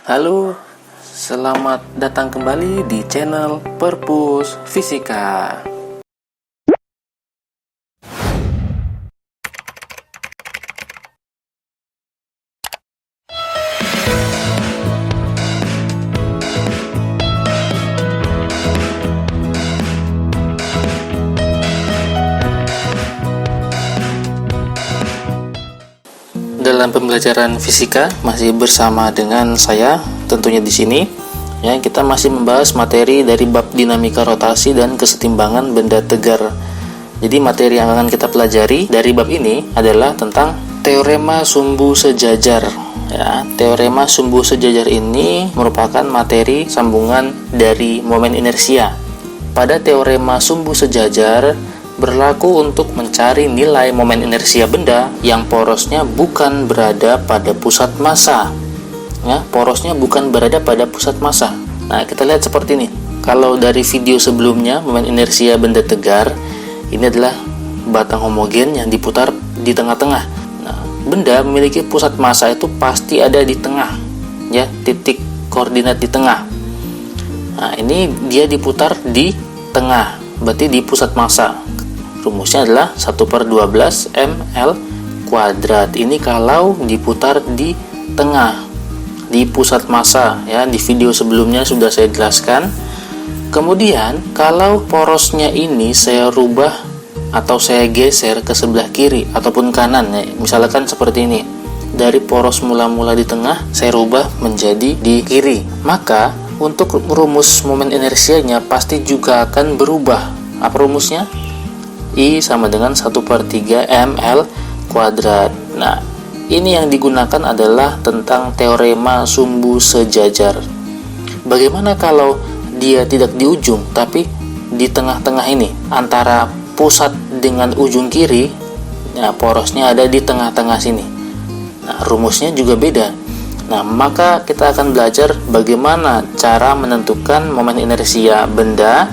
Halo, selamat datang kembali di channel Perpus Fisika. Dalam pembelajaran fisika masih bersama dengan saya tentunya di sini ya, kita masih membahas materi dari bab dinamika rotasi dan kesetimbangan benda tegar. Jadi materi yang akan kita pelajari dari bab ini adalah tentang teorema sumbu sejajar ya. Teorema sumbu sejajar ini merupakan materi sambungan dari momen inersia. Pada teorema sumbu sejajar berlaku untuk mencari nilai momen inersia benda yang porosnya bukan berada pada pusat massa. Ya, porosnya bukan berada pada pusat massa. Nah, kita lihat seperti ini. Kalau dari video sebelumnya, momen inersia benda tegar ini adalah batang homogen yang diputar di tengah-tengah. Nah, benda memiliki pusat massa itu pasti ada di tengah, ya, titik koordinat di tengah. Nah, ini dia diputar di tengah, berarti di pusat massa. Rumusnya adalah 1/12 ml kuadrat. Ini kalau diputar di tengah, di pusat massa ya. Di video sebelumnya sudah saya jelaskan. Kemudian kalau porosnya ini saya rubah atau saya geser ke sebelah kiri ataupun kanan ya. Misalkan seperti ini. Dari poros mula-mula di tengah saya rubah menjadi di kiri. Maka untuk rumus momen inersianya pasti juga akan berubah. Apa rumusnya? I sama dengan 1/3 ml kuadrat. Nah, ini yang digunakan adalah tentang teorema sumbu sejajar. Bagaimana kalau dia tidak di ujung tapi di tengah-tengah ini, antara pusat dengan ujung kiri? Nah, porosnya ada di tengah-tengah sini. Nah, rumusnya juga beda. Nah, maka kita akan belajar bagaimana cara menentukan momen inersia benda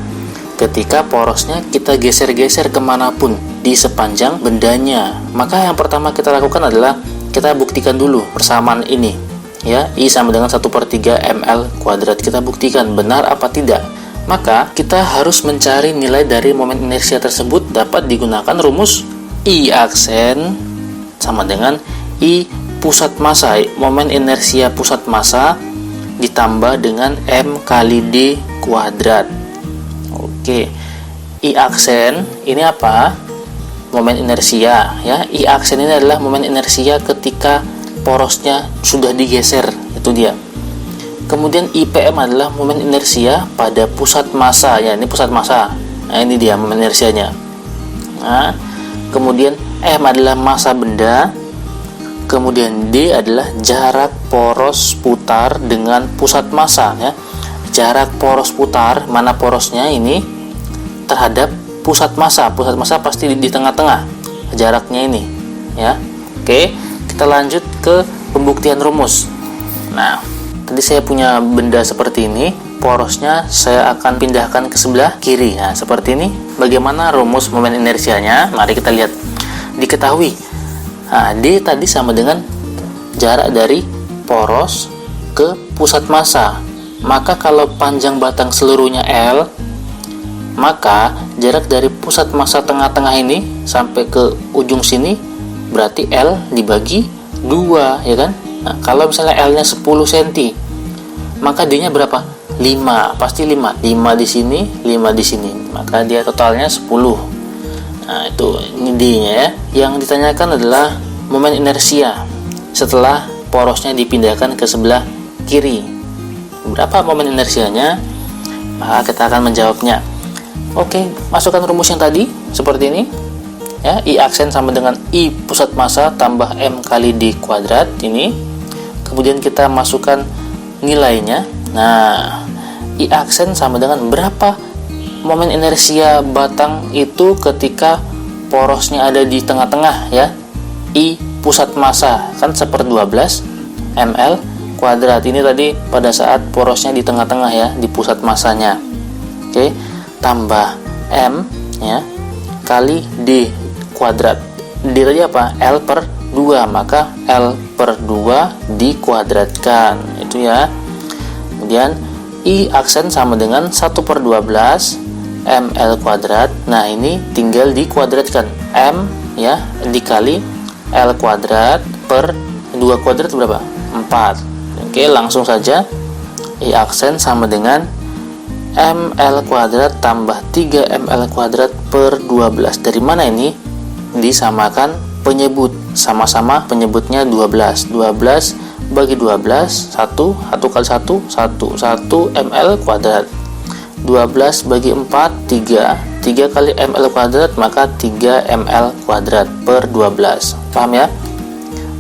ketika porosnya kita geser-geser kemanapun di sepanjang bendanya. Maka yang pertama kita lakukan adalah kita buktikan dulu persamaan ini ya, I sama dengan 1/3 ml kuadrat. Kita buktikan benar apa tidak. Maka kita harus mencari nilai dari momen inersia tersebut. Dapat digunakan rumus I aksen sama dengan I pusat massa. Momen inersia pusat massa ditambah dengan M kali D kuadrat. Oke, I aksen ini apa? Momen inersia ya. I aksen ini adalah momen inersia ketika porosnya sudah digeser, itu dia. Kemudian IPM adalah momen inersia pada pusat massa ya, ini pusat massa. Nah, ini dia momen inersianya. Nah, kemudian M adalah massa benda. Kemudian D adalah jarak poros putar dengan pusat massa ya. Jarak poros putar, mana porosnya ini terhadap pusat massa. Pusat massa pasti di tengah-tengah jaraknya ini ya. Oke, kita lanjut ke pembuktian rumus. Nah, tadi saya punya benda seperti ini, porosnya saya akan pindahkan ke sebelah kiri. Nah, seperti ini. Bagaimana rumus momen inersianya? Mari kita lihat. Diketahui D tadi sama dengan jarak dari poros ke pusat massa. Maka kalau panjang batang seluruhnya L, maka jarak dari pusat massa tengah-tengah ini sampai ke ujung sini berarti L dibagi 2 ya kan. Nah, kalau misalnya L-nya 10 cm, maka D-nya berapa? 5, pasti 5 di sini, 5 di sini, maka dia totalnya 10. Nah, itu ini D-nya ya. Yang ditanyakan adalah momen inersia setelah porosnya dipindahkan ke sebelah kiri. Berapa momen inersianya? Maka kita akan menjawabnya. Oke, masukkan rumus yang tadi seperti ini ya. I aksen sama dengan I pusat massa tambah M kali D kuadrat ini. Kemudian kita masukkan nilainya. Nah, I aksen sama dengan berapa momen inersia batang itu ketika porosnya ada di tengah-tengah ya. I pusat massa kan 1/12 ml kuadrat. Ini tadi pada saat porosnya di tengah-tengah ya, di pusat massanya. Oke, tambah M ya kali D kuadrat. D tadi apa? L/2, maka L/2 dikuadratkan. Itu gitu ya. Kemudian I aksen sama dengan 1/12 ml kuadrat. Nah, ini tinggal dikuadratkan. M ya dikali L kuadrat per 2 kuadrat berapa? 4. Oke, langsung saja. I aksen sama dengan ml kuadrat tambah 3 ml kuadrat per 12. Dari mana ini? Disamakan penyebut. Sama-sama penyebutnya 12. 12 bagi 12, 1 kali 1, 1 ml kuadrat. 12 bagi 4, 3 kali ml kuadrat, maka 3 ml kuadrat per 12. Paham ya?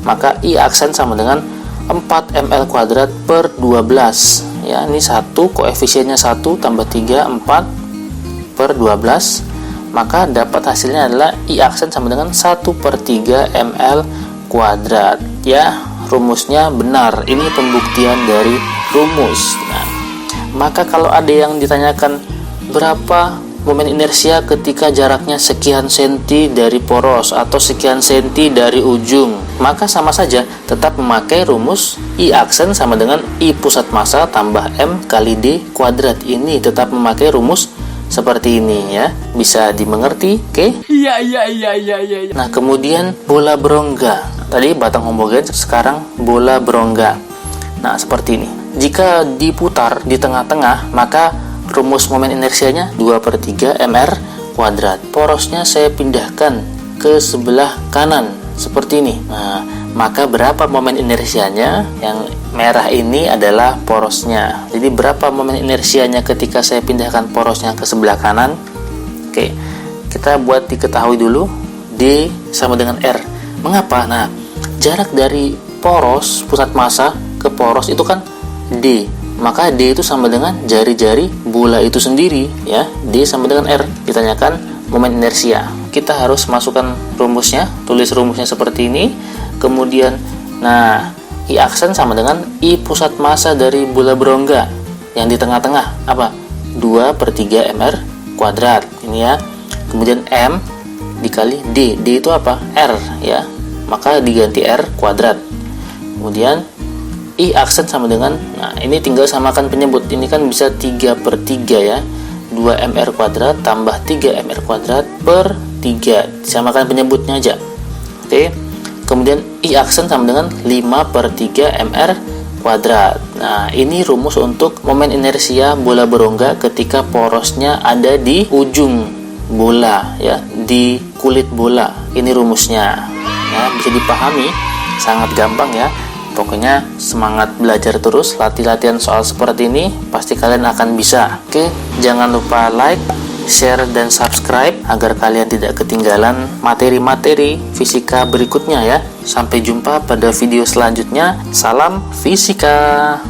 Maka I aksen sama dengan 4 ml kuadrat per 12 ya. Ini 1, koefisiennya 1 tambah 3, 4 per 12, maka dapat hasilnya adalah I aksen sama dengan 1/3 ml kuadrat ya. Rumusnya benar. Ini pembuktian dari rumus. Nah, maka kalau ada yang ditanyakan berapa momen inersia ketika jaraknya sekian senti dari poros atau sekian senti dari ujung, maka sama saja tetap memakai rumus I aksen sama dengan I pusat massa tambah M kali D kuadrat. Ini tetap memakai rumus seperti ini ya. Bisa dimengerti? Oke? Iya. Nah, kemudian bola berongga. Tadi batang homogen, sekarang bola berongga. Nah, seperti ini. Jika diputar di tengah-tengah, maka rumus momen inersianya 2/3 mr kuadrat. Porosnya saya pindahkan ke sebelah kanan seperti ini. Nah, maka berapa momen inersianya? Yang merah ini adalah porosnya. Jadi berapa momen inersianya ketika saya pindahkan porosnya ke sebelah kanan? Oke, kita buat diketahui dulu. D sama dengan R. Mengapa? Nah, jarak dari poros pusat massa ke poros itu kan D. Maka D itu sama dengan jari-jari bola itu sendiri ya. D sama dengan R. Ditanyakan momen inersia. Kita harus masukkan rumusnya, tulis rumusnya seperti ini. Kemudian nah, I aksen sama dengan I pusat massa dari bola berongga yang di tengah-tengah apa? 2/3 mr kuadrat. Ini ya. Kemudian M dikali D. D itu apa? R ya. Maka diganti R kuadrat. Kemudian I aksen sama dengan, nah ini tinggal samakan penyebut. Ini kan bisa 3/3 ya. 2 mr kuadrat tambah 3 mr kuadrat per 3. Disamakan penyebutnya aja. Oke. Kemudian I aksen sama dengan 5/3 mr kuadrat. Nah, ini rumus untuk momen inersia bola berongga ketika porosnya ada di ujung bola ya, di kulit bola. Ini rumusnya. Ya, bisa dipahami, sangat gampang ya. Pokoknya semangat belajar terus, latih-latihan soal seperti ini, pasti kalian akan bisa. Oke, jangan lupa like, share, dan subscribe agar kalian tidak ketinggalan materi-materi fisika berikutnya ya. Sampai jumpa pada video selanjutnya. Salam fisika.